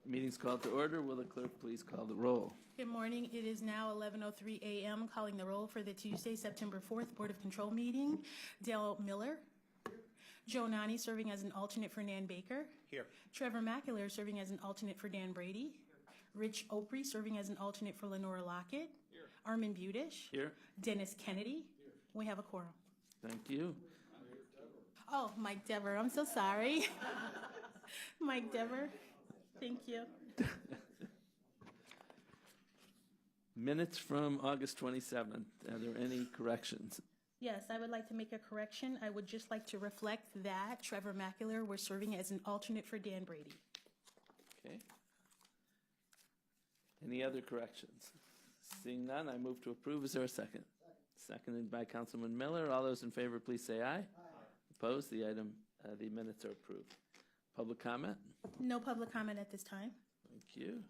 Meeting's called to order. Will the clerk please call the roll? Good morning. It is now 11:03 a.m. Calling the roll for the Tuesday, September 4th Board of Control meeting. Dale Miller. Joe Nani serving as an alternate for Nan Baker. Here. Trevor McAleer serving as an alternate for Dan Brady. Rich Opry serving as an alternate for Lenora Lockett. Here. Armin Budish. Here. Dennis Kennedy. Here. We have a quorum. Thank you. Oh, Mike Dever. I'm so sorry. Mike Dever. Thank you. Minutes from August 27th. Are there any corrections? Yes, I would like to make a correction. I would just like to reflect that Trevor McAleer was serving as an alternate for Dan Brady. Okay. Any other corrections? Seeing none, I move to approve. Is there a second? Seconded by Councilman Miller. All those in favor, please say aye. Opposed? The minutes are approved. Public comment? No public comment at this time. Thank you.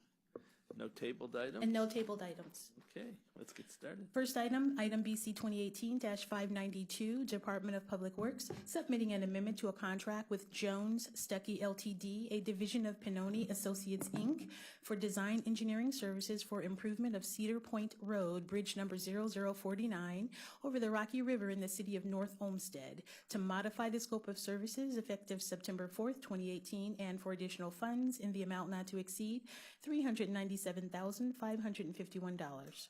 No tabled items? And no tabled items. Okay, let's get started. First item, item BC 2018-592, Department of Public Works, submitting an amendment to a contract with Jones Stuckey Ltd., a division of Pinoni Associates, Inc., for design engineering services for improvement of Cedar Point Road, bridge number 0049, over the Rocky River in the city of North Olmsted, to modify the scope of services effective September 4th, 2018, and for additional funds in the amount not to exceed $397,551.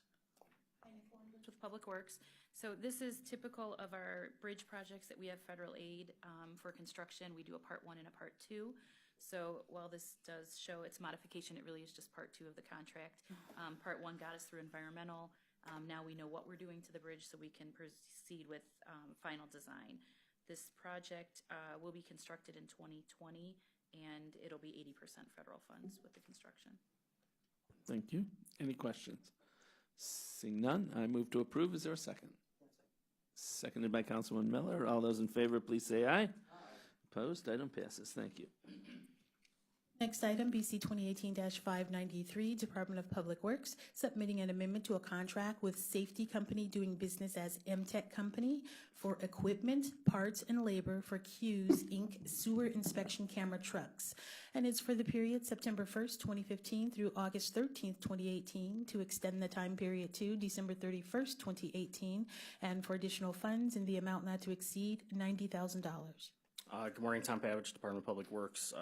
With Public Works. So this is typical of our bridge projects that we have federal aid for construction. We do a part 1 and a part 2. So while this does show its modification, it really is just part 2 of the contract. Part 1 got us through environmental. Now we know what we're doing to the bridge so we can proceed with final design. This project will be constructed in 2020 and it'll be 80% federal funds with the construction. Thank you. Any questions? Seeing none, I move to approve. Is there a second? Seconded by Councilman Miller. All those in favor, please say aye. Aye. Opposed? Item passes. Thank you. Next item, BC 2018-593, Department of Public Works, submitting an amendment to a contract with Safety Company doing business as MTech Company for equipment, parts, and labor for Q's Inc. sewer inspection camera trucks. And it's for the period September 1st, 2015 through August 13th, 2018 to extend the time period to December 31st, 2018, and for additional funds in the amount not to exceed $90,000. Good morning, Tom Pavich, Department of Public Works.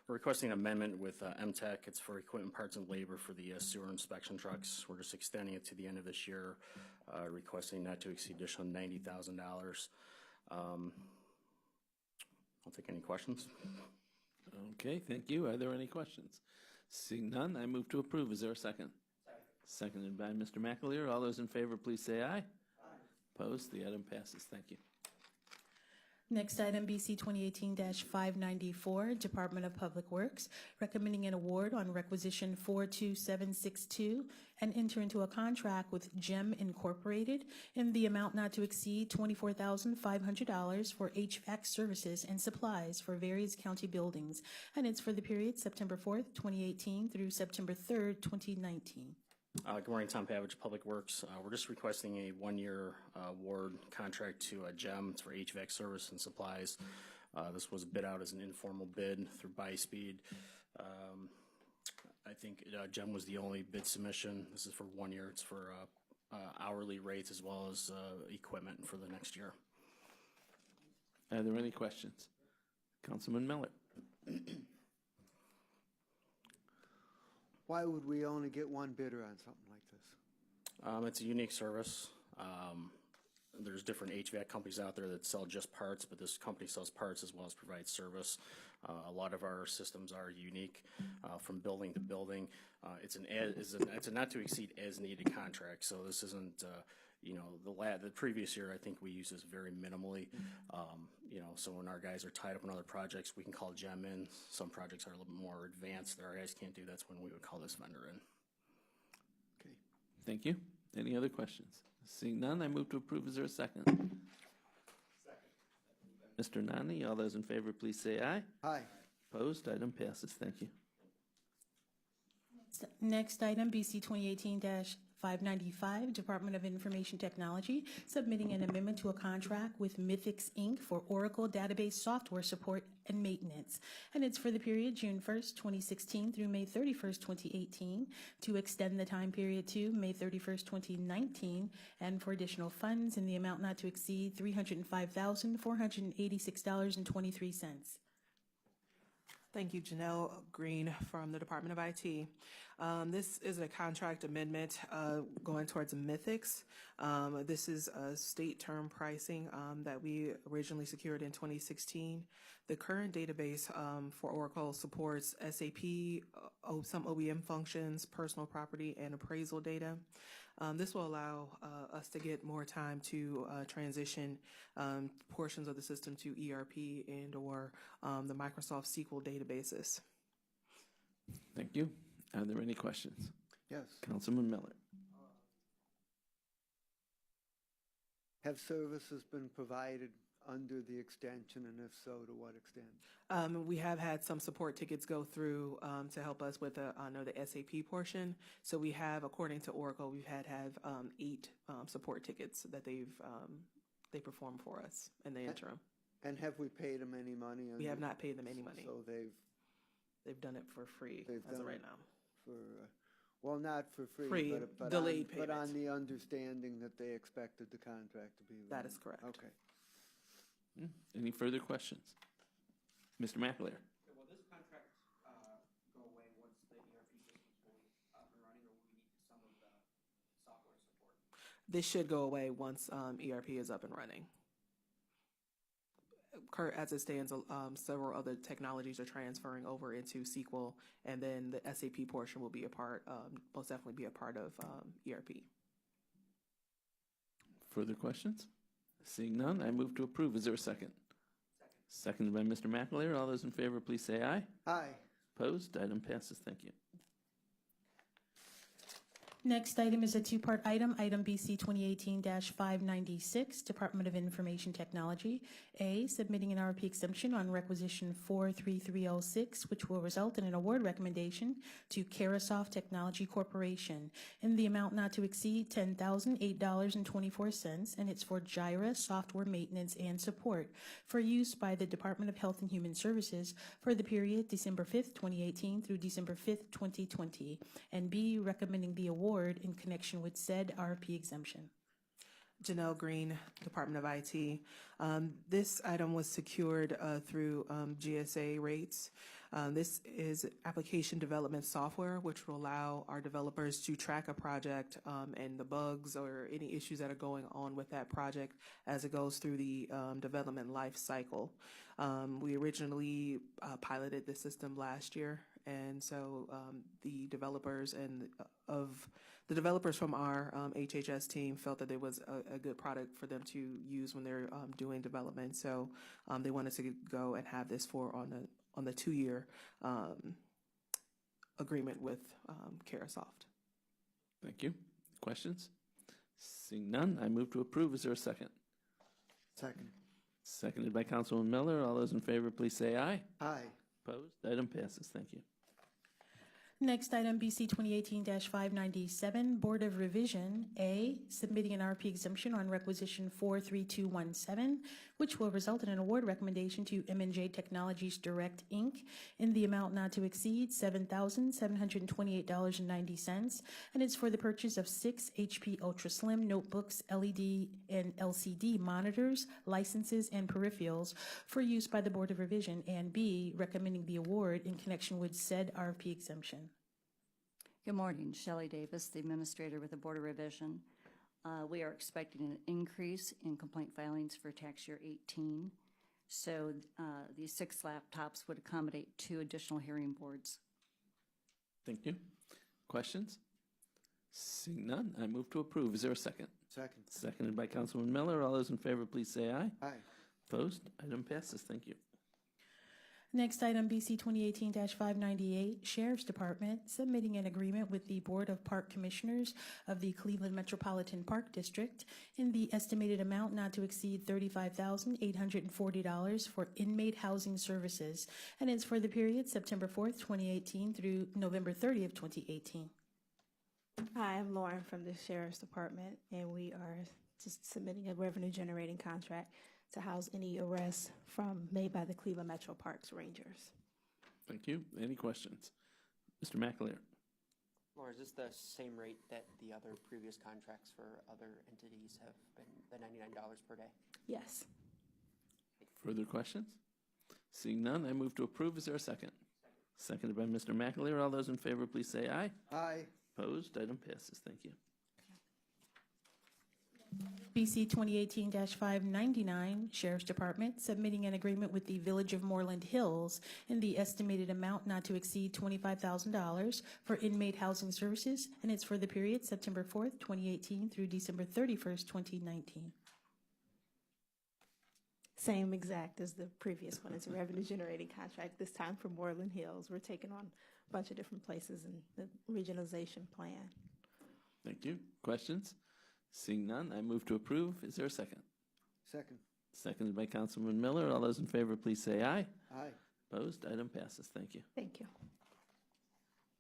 We're requesting an amendment with MTech. It's for equipment, parts, and labor for the sewer inspection trucks. We're just extending it to the end of this year, requesting not to exceed additional $90,000. I'll take any questions. Okay, thank you. Are there any questions? Seeing none, I move to approve. Is there a second? Seconded by Mr. McAleer. All those in favor, please say aye. Aye. Opposed? The item passes. Thank you. Next item, BC 2018-594, Department of Public Works, recommending an award on requisition 42762 and enter into a contract with GEM Incorporated in the amount not to exceed $24,500 for HVAC services and supplies for various county buildings. And it's for the period September 4th, 2018 through September 3rd, 2019. Good morning, Tom Pavich, Public Works. We're just requesting a one-year award contract to GEM. It's for HVAC service and supplies. This was bid out as an informal bid through BuySpeed. I think GEM was the only bid submission. This is for 1 year. It's for hourly rates as well as equipment for the next year. Are there any questions? Councilman Miller. Why would we only get one bidder on something like this? It's a unique service. There's different HVAC companies out there that sell just parts, but this company sells parts as well as provides service. A lot of our systems are unique from building to building. It's a not to exceed as needed contract. So this isn't, the previous year I think we used this very minimally. So when our guys are tied up in other projects, we can call GEM in. Some projects are a little bit more advanced that our guys can't do. That's when we would call this vendor in. Okay, thank you. Any other questions? Seeing none, I move to approve. Is there a second? Mr. Nani, all those in favor, please say aye. Aye. Opposed? Item passes. Thank you. Next item, BC 595, Department of Information Technology, submitting an amendment to a contract with Mythix, Inc. for Oracle database software support and maintenance. And it's for the period June 1st, 2016 through May 31st, 2018, to extend the time period to May 31st, 2019, and for additional funds in the amount not to exceed $305,486.23. Thank you, Janelle Green from the Department of IT. This is a contract amendment going towards Mythix. This is a state term pricing that we originally secured in 2016. The current database for Oracle supports SAP, some OEM functions, personal property, and appraisal data. This will allow us to get more time to transition portions of the system to ERP and/or the Microsoft SQL databases. Thank you. Are there any questions? Yes. Councilman Miller. Have services been provided under the extension, and if so, to what extent? We have had some support tickets go through to help us with the SAP portion. So we have, according to Oracle, we've had 8 support tickets that they performed for us in the interim. And have we paid them any money? We have not paid them any money. So They've done it for free as of right now. Well, not for free, Free, but delayed but on payment. the understanding that they expected the contract to be renewed. That is correct. Okay. Any further questions? Mr. McAleer. Will this contract go away once the ERP system is fully up and running, or will we need some of the software support? This should go away once ERP is up and running. As it stands, several other technologies are transferring over into SQL, and then the SAP portion will be most definitely be a part of ERP. Further questions? Seeing none, I move to approve. Is there a second? Seconded by Mr. McAleer. All those in favor, please say aye. Aye. Opposed? Item passes. Thank you. Next item is a two-part item, item BC 2018-596, Department of Information Technology. A, submitting an RFP exemption on requisition 43306, which will result in an award recommendation to Carasoft Technology Corporation in the amount not to exceed $10,008.24, and it's for Jira software maintenance and support for use by the Department of Health and Human Services for the period December 5th, 2018 through December 5th, 2020. And B, recommending the award in connection with said RFP exemption. Janelle Green, Department of IT. This item was secured through GSA rates. This is application development software, which will allow our developers to track a project and the bugs or any issues that are going on with that project as it goes through the development life cycle. We originally piloted the system last year, and so the developers from our HHS team felt that it was a good product for them to use when they're doing development. So they wanted to go and have this on the 2-year agreement with Carasoft. Thank you. Questions? Seeing none, I move to approve. Is there a second? Second. Seconded by Councilman Miller. All those in favor, please say aye. Aye. Opposed? Item passes. Thank you. Next item, BC 2018-597, Board of Revision. A, submitting an RFP exemption on requisition 43217, which will result in an award recommendation to M&J Technologies Direct, Inc. in the amount not to exceed $7,728.90, and it's for the purchase of 6 HP Ultra Slim notebooks, LED and LCD monitors, licenses, and peripherals for use by the Board of Revision, and B, recommending the award in connection with said RFP exemption. Good morning, Shelley Davis, the administrator with the Board of Revision. We are expecting an increase in complaint filings for tax year 18. So these 6 laptops would accommodate 2 additional hearing boards. Thank you. Questions? Seeing none, I move to approve. Is there a second? Second. Seconded by Councilman Miller. All those in favor, please say aye. Aye. Opposed? Item passes. Thank you. Next item, BC 2018-598, Sheriff's Department, submitting an agreement with the Board of Park Commissioners of the Cleveland Metropolitan Park District in the estimated amount not to exceed $35,840 for inmate housing services, and it's for the period September 4th, 2018 through November 30th, 2018. Hi, I'm Lauren from the Sheriff's Department, and we are just submitting a revenue-generating contract to house any arrests made by the Cleveland Metro Parks Rangers. Thank you. Any questions? Mr. McAleer. Laura, is this the same rate that the other previous contracts for other entities have been, the $99 per day? Yes. Further questions? Seeing none, I move to approve. Is there a second? Seconded by Mr. McAleer. All those in favor, please say aye. Aye. Opposed? Item passes. Thank you. BC 2018-599, Sheriff's Department, submitting an agreement with the Village of Moreland Hills in the estimated amount not to exceed $25,000 for inmate housing services, and it's for the period September 4th, 2018 through December 31st, 2019. Same exact as the previous one. It's a revenue-generating contract, this time for Moreland Hills. We're taking on a bunch of different places in the regionalization plan. Thank you. Questions? Seeing none, I move to approve. Is there a second? Second. Seconded by Councilman Miller. All those in favor, please say aye. Aye. Opposed? Item passes. Thank you. Thank you.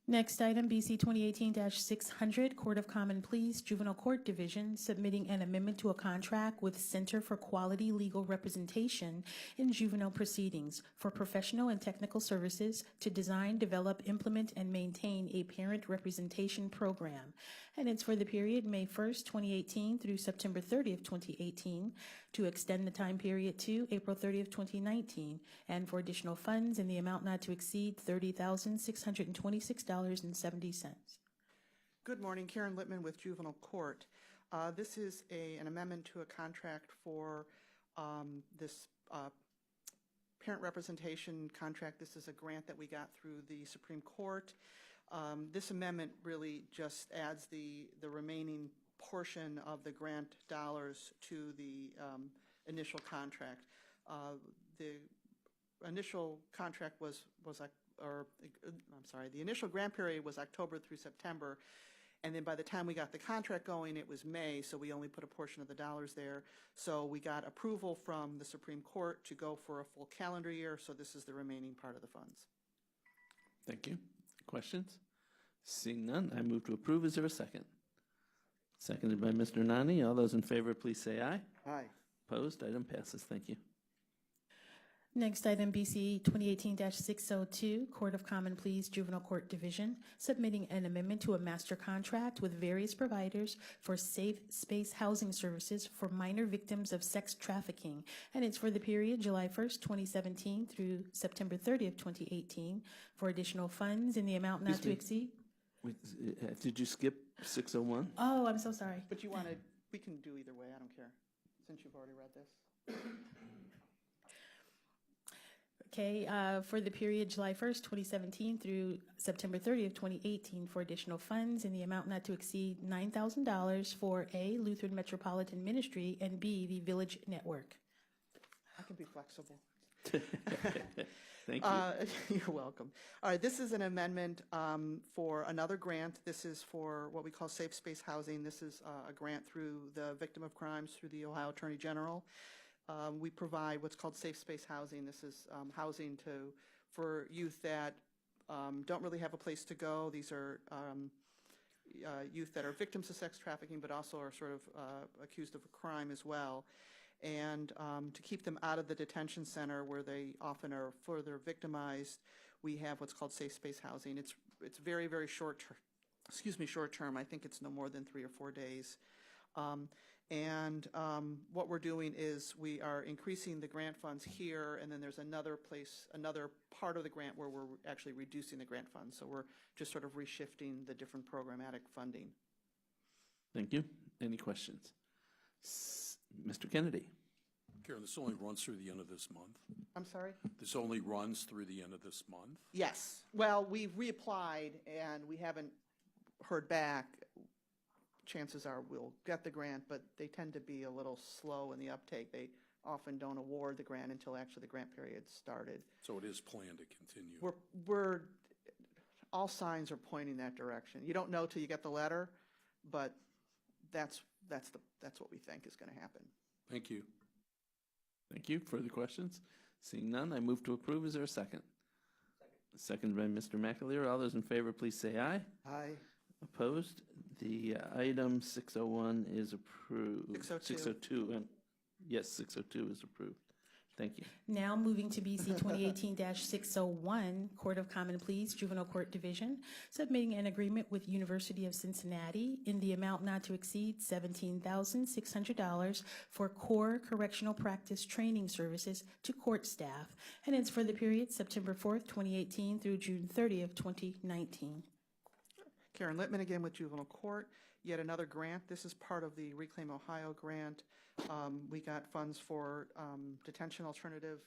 Next item, BC 2018-600, Court of Common Pleas, Juvenile Court Division, submitting an amendment to a contract with Center for Quality Legal Representation in Juvenile Proceedings for professional and technical services to design, develop, implement, and maintain a parent representation program. And it's for the period May 1st, 2018 through September 30th, 2018, to extend the time period to April 30th, 2019, and for additional funds in the amount not to exceed $30,626.70. Good morning, Karen Littman with Juvenile Court. This is an amendment to a contract for this parent representation contract. This is a grant that we got through the Supreme Court. This amendment really just adds the remaining portion of the grant dollars to the initial contract. The initial contract the initial grant period was October through September, and then by the time we got the contract going, it was May, so we only put a portion of the dollars there. So we got approval from the Supreme Court to go for a full calendar year, so this is the remaining part of the funds. Thank you. Questions? Seeing none, I move to approve. Is there a second? Seconded by Mr. Nani. All those in favor, please say aye. Aye. Opposed? Item passes. Thank you. Next item, BC 2018-602, Court of Common Pleas, Juvenile Court Division, submitting an amendment to a master contract with various providers for safe space housing services for minor victims of sex trafficking. And it's for the period July 1st, 2017 through September 30th, 2018, for additional funds in the amount not to exceed. Wait, did you skip 601? Oh, I'm so sorry. But we can do either way, I don't care, since you've already read this. Okay, for the period July 1st, 2017 through September 30th, 2018, for additional funds in the amount not to exceed $9,000 for A, Lutheran Metropolitan Ministry, and B, the Village Network. I can be flexible. Thank you. You're welcome. All right, this is an amendment for another grant. This is for what we call safe space housing. This is a grant through the Victim of Crimes through the Ohio Attorney General. We provide what's called safe space housing. This is housing for youth that don't really have a place to go. These are youth that are victims of sex trafficking, but also are sort of accused of a crime as well. And to keep them out of the detention center where they often are further victimized, we have what's called safe space housing. It's very, very short term. I think it's no more than 3 or 4 days. What we're doing is we are increasing the grant funds here, and then there's another part of the grant where we're actually reducing the grant funds. So we're just sort of reshifting the different programmatic funding. Thank you. Any questions? Mr. Kennedy. Karen, this only runs through the end of this month. I'm sorry? This only runs through the end of this month? Yes. Well, we've reapplied, and we haven't heard back. Chances are we'll get the grant, but they tend to be a little slow in the uptake. They often don't award the grant until actually the grant period started. So it is planned to continue? All signs are pointing that direction. You don't know till you get the letter, but that's what we think is going to happen. Thank you. Thank you. Further questions? Seeing none, I move to approve. Is there a second? Second by Mr. McAleer. All those in favor, please say aye. Aye. Opposed? The item 601 is approved. 602. 602, and yes, 602 is approved. Thank you. Now moving to BC 2018-601, Court of Common Pleas, Juvenile Court Division, submitting an agreement with University of Cincinnati in the amount not to exceed $17,600 for core correctional practice training services to court staff, and it's for the period September 4th, 2018 through June 30th, 2019. Karen Littman again with Juvenile Court, yet another grant. This is part of the Reclaim Ohio grant. We got funds for detention alternative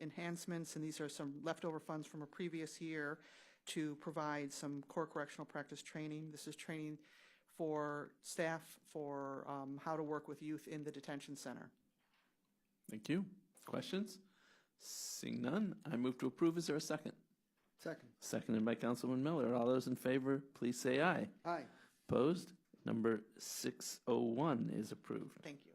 enhancements, and these are some leftover funds from a previous year to provide some core correctional practice training. This is training for staff for how to work with youth in the detention center. Thank you. Questions? Seeing none, I move to approve. Is there a second? Second. Seconded by Councilman Miller. All those in favor, please say aye. Aye. Opposed? Number 601 is approved. Thank you.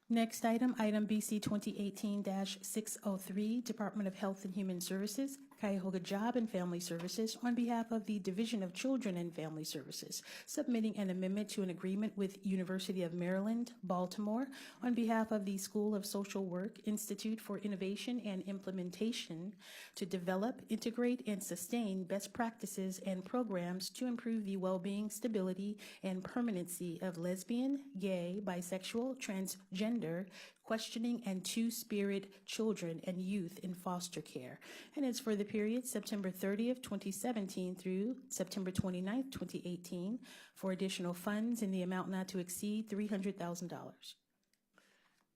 Next item, item BC 2018-603, Department of Health and Human Services, Cuyahoga Job and Family Services, on behalf of the Division of Children and Family Services, submitting an amendment to an agreement with University of Maryland, Baltimore, on behalf of the School of Social Work Institute for Innovation and Implementation to develop, integrate, and sustain best practices and programs to improve the well-being, stability, and permanency of lesbian, gay, bisexual, transgender, questioning, and two-spirit children and youth in foster care. And it's for the period September 30th, 2017 through September 29th, 2018, for additional funds in the amount not to exceed $300,000.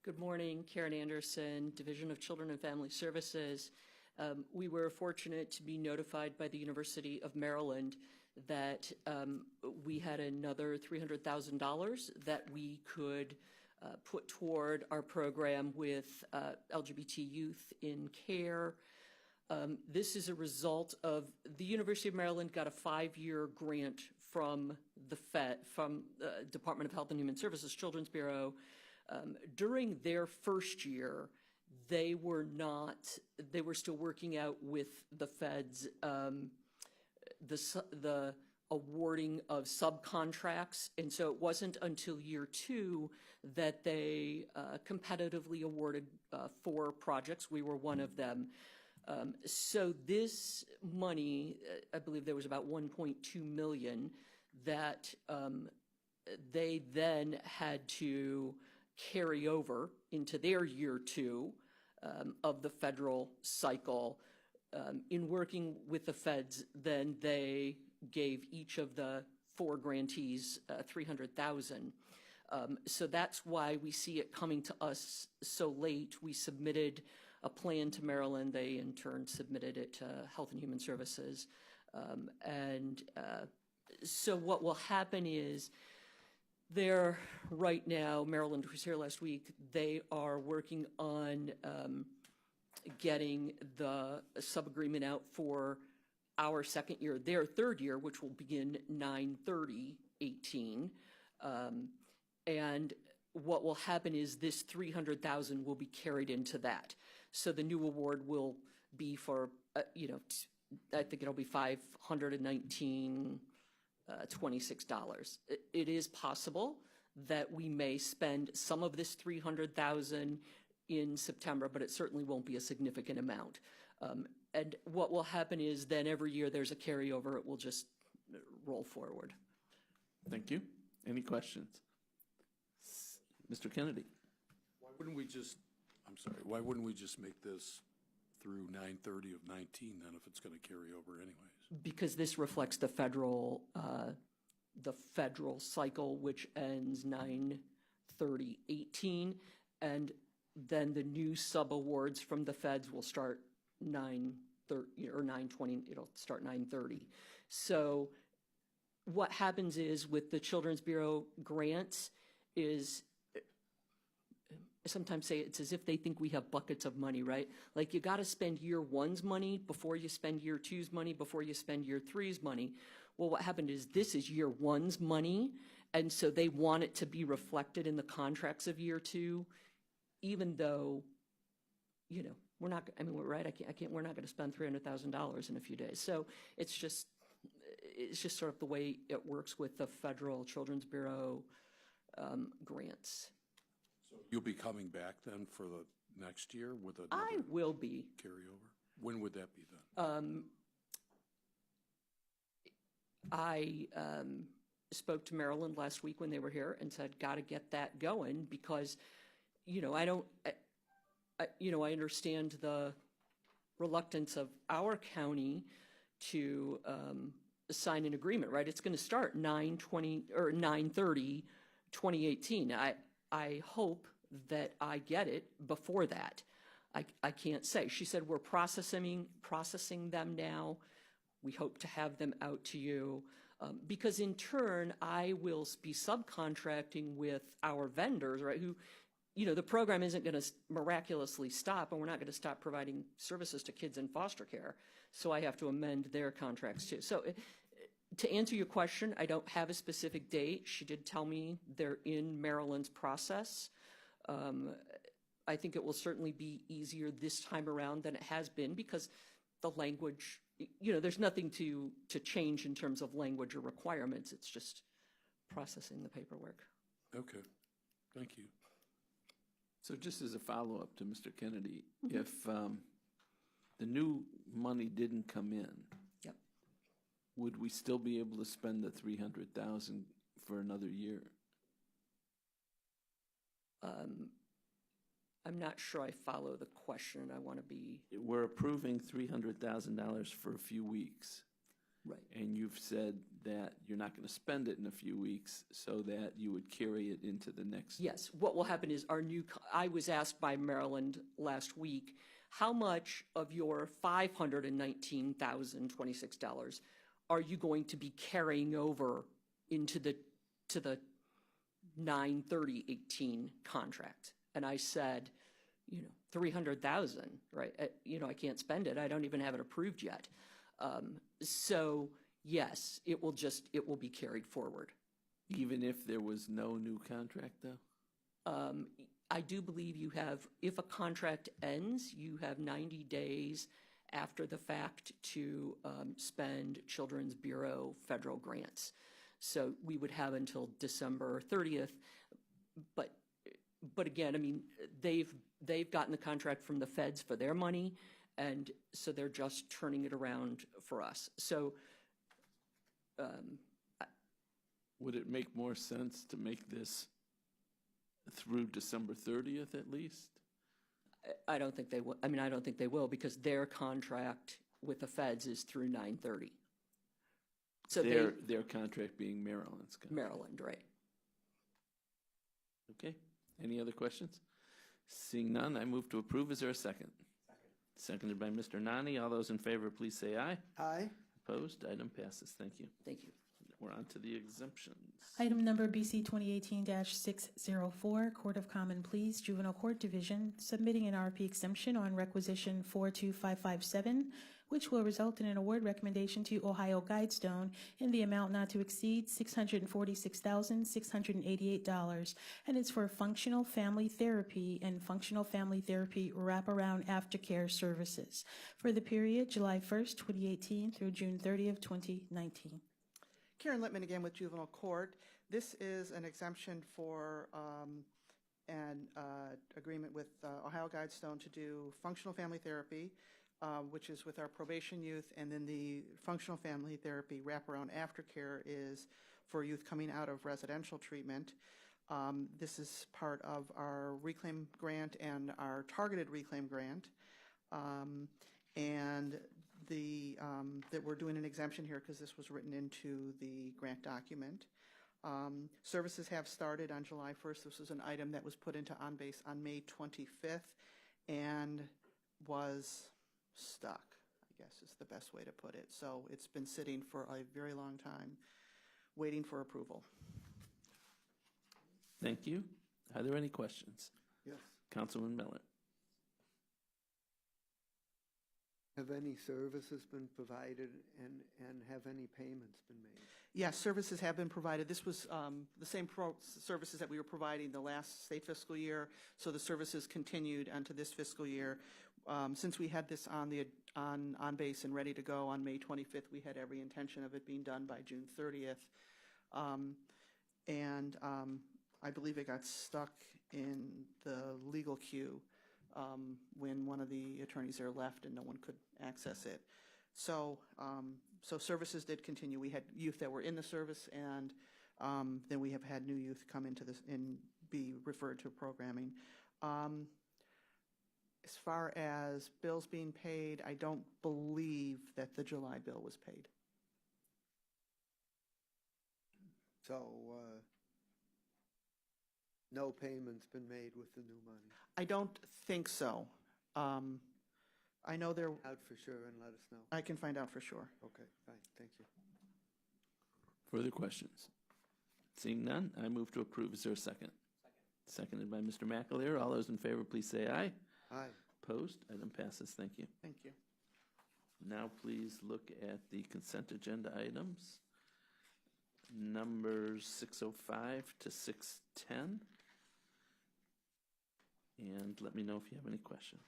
Good morning, Karen Anderson, Division of Children and Family Services. We were fortunate to be notified by the University of Maryland that we had another $300,000 that we could put toward our program with LGBT youth in care. This is a result of the University of Maryland got a 5-year grant from the Department of Health and Human Services Children's Bureau. During their first year, they were still working out with the feds the awarding of subcontracts, and so it wasn't until year 2 that they competitively awarded 4 projects. We were one of them. So this money, I believe there was about $1.2 million that they then had to carry over into their year 2 of the federal cycle. In working with the feds, then they gave each of the 4 grantees $300,000. So that's why we see it coming to us so late. We submitted a plan to Maryland. They in turn submitted it to Health and Human Services. So what will happen is they're right now, Maryland was here last week, they are working on getting the sub-agreement out for our second year, their third year, which will begin 9/30/18. And what will happen is this $300,000 will be carried into that. So the new award will be for, I think it'll be $519.26. It is possible that we may spend some of this $300,000 in September, but it certainly won't be a significant amount. And what will happen is then every year there's a carryover. It will just roll forward. Thank you. Any questions? Mr. Kennedy. Why wouldn't we just make this through 9/30/19 then if it's going to carry over anyways? Because this reflects the federal cycle, which ends 9/30/18, and then the new sub-awards from the feds will start 9/30 or 9/20, it'll start 9/30. So what happens is with the Children's Bureau grants is, I sometimes say it's as if they think we have buckets of money, right? Like you got to spend year 1's money before you spend year 2's money, before you spend year 3's money. Well, what happened is this is year 1's money, and so they want it to be reflected in the contracts of year 2, even though, we're not, we're right, we're not going to spend $300,000 in a few days. So it's just, it's just sort of the way it works with the Federal Children's Bureau grants. So you'll be coming back then for the next year with I another will be. carryover? When would that be then? I spoke to Maryland last week when they were here and said, got to get that going because, I understand the reluctance of our county to sign an agreement, right? It's going to start 9/30/2018. I hope that I get it before that. I can't say. She said we're processing them now. We hope to have them out to you because in turn I will be subcontracting with our vendors, right? Who, the program isn't going to miraculously stop, and we're not going to stop providing services to kids in foster care. So I have to amend their contracts too. So to answer your question, I don't have a specific date. She did tell me they're in Maryland's process. I think it will certainly be easier this time around than it has been because the language, there's nothing to change in terms of language or requirements. It's just processing the paperwork. Okay, thank you. So just as a follow-up to Mr. Kennedy, if the new money didn't come in, Yep. would we still be able to spend the $300,000 for another year? I'm not sure I follow the question. I want to be We're approving $300,000 for a few weeks. right. And you've said that you're not going to spend it in a few weeks so that you would carry it into the next. Yes, what will happen is I was asked by Maryland last week, how much of your $519,026 are you going to be carrying over to the 9/30/18 contract? And I said, 300,000, right? I can't spend it. I don't even have it approved yet. So yes, it will be carried forward. Even if there was no new contract, though? I do believe if a contract ends, you have 90 days after the fact to spend Children's Bureau federal grants. So we would have until December 30th. But again, they've gotten the contract from the feds for their money, and so they're just turning it around for us. So would it make more sense to make this through December 30th at least? I don't think they will. I don't think they will because their contract with the feds is through 9/30. So their contract being Maryland's contract. Maryland, right? Okay. Any other questions? Seeing none, I move to approve. Is there a second? Seconded by Mr. Nani. All those in favor, please say aye. Aye. Opposed? Item passes. Thank you. Thank you. We're on to the exemptions. Item number BC 2018-604, Court of Common Pleas, Juvenile Court Division, submitting an RP exemption on requisition 42557, which will result in an award recommendation to Ohio Guidestone in the amount not to exceed $646,688, and it's for functional family therapy and functional family therapy wraparound aftercare services for the period July 1st, 2018 through June 30th, 2019. Karen Littman again with Juvenile Court. This is an exemption for an agreement with Ohio Guidestone to do functional family therapy, which is with our probation youth, and then the functional family therapy wraparound aftercare is for youth coming out of residential treatment. This is part of our Reclaim grant and our targeted Reclaim grant. And that we're doing an exemption here because this was written into the grant document. Services have started on July 1st. This was an item that was put into OnBase on May 25th and was stuck, I guess is the best way to put it. So it's been sitting for a very long time, waiting for approval. Thank you. Are there any questions? Yes. Councilman Miller. Have any services been provided and have any payments been made? Yes, services have been provided. This was the same services that we were providing the last state fiscal year, so the services continued onto this fiscal year. Since we had this on the on base and ready to go on May 25th. We had every intention of it being done by June 30th. I believe it got stuck in the legal queue when one of the attorneys there left and no one could access it. So services did continue. We had youth that were in the service, and then we have had new youth come into this and be referred to programming. As far as bills being paid, I don't believe that the July bill was paid. So, no payment's been made with the new money? I don't think so. I know there. Out for sure and let us know. I can find out for sure. Okay, fine, thank you. Further questions? Seeing none, I move to approve. Is there a second? Seconded by Mr. McAleer. All those in favor, please say aye. Aye. Opposed? Item passes. Thank you. Thank you. Now please look at the consent agenda items. Numbers 605 to 610. And let me know if you have any questions.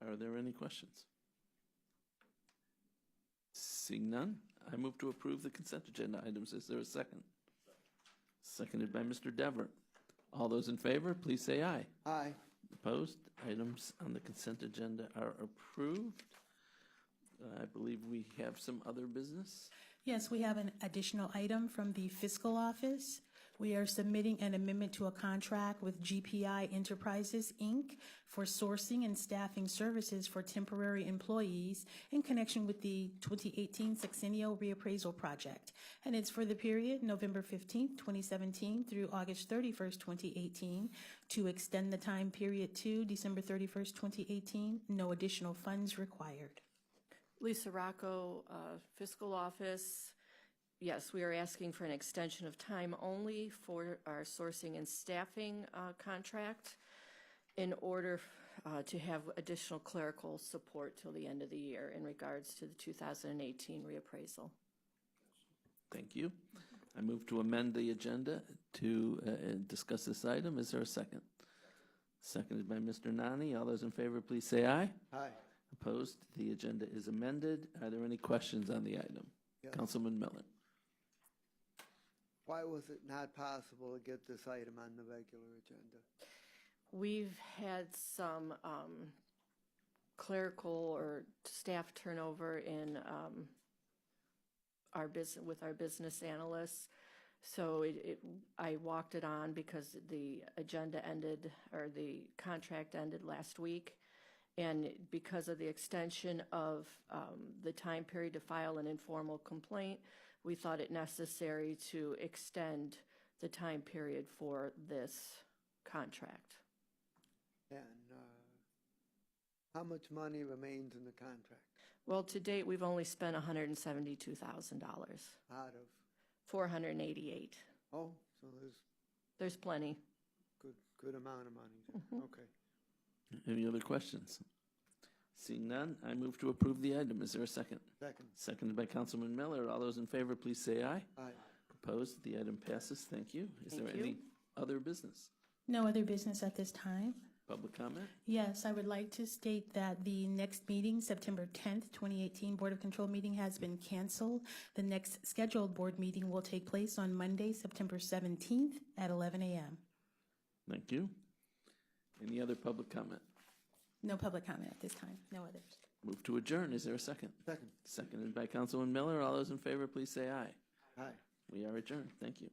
Are there any questions? Seeing none, I move to approve the consent agenda items. Is there a second? Seconded by Mr. Dever. All those in favor, please say aye. Aye. Opposed? Items on the consent agenda are approved. I believe we have some other business. Yes, we have an additional item from the Fiscal Office. We are submitting an amendment to a contract with GPI Enterprises, Inc. for sourcing and staffing services for temporary employees in connection with the 2018 Sexennial Reappraisal Project. And it's for the period November 15th, 2017 through August 31st, 2018, to extend the time period to December 31st, 2018. No additional funds required. Lisa Rocco, Fiscal Office. Yes, we are asking for an extension of time only for our sourcing and staffing contract in order to have additional clerical support till the end of the year in regards to the 2018 reappraisal. Thank you. I move to amend the agenda to discuss this item. Is there a second? Seconded by Mr. Nani. All those in favor, please say aye. Aye. Opposed? The agenda is amended. Are there any questions on the item? Yes. Councilman Miller. Why was it not possible to get this item on the regular agenda? We've had some clerical or staff turnover in our business analysts. So I walked it on because the agenda ended, or the contract ended last week. And because of the extension of the time period to file an informal complaint, we thought it necessary to extend the time period for this contract. And how much money remains in the contract? Well, to date, we've only spent $172,000. Out of? 488. Oh, so There's plenty. good amount of money there. Okay. Any other questions? Seeing none, I move to approve the item. Is there a second? Second. Seconded by Councilman Miller. All those in favor, please say aye. Aye. Opposed? The item passes. Thank you. Is there Thank you. any other business? No other business at this time. Public comment? Yes, I would like to state that the next meeting, September 10th, 2018 Board of Control meeting has been canceled. The next scheduled board meeting will take place on Monday, September 17th at 11 a.m. Thank you. Any other public comment? No public comment at this time. No others. Move to adjourn. Is there a second? Second. Seconded by Councilman Miller. All those in favor, please say aye. Aye. We are adjourned. Thank you.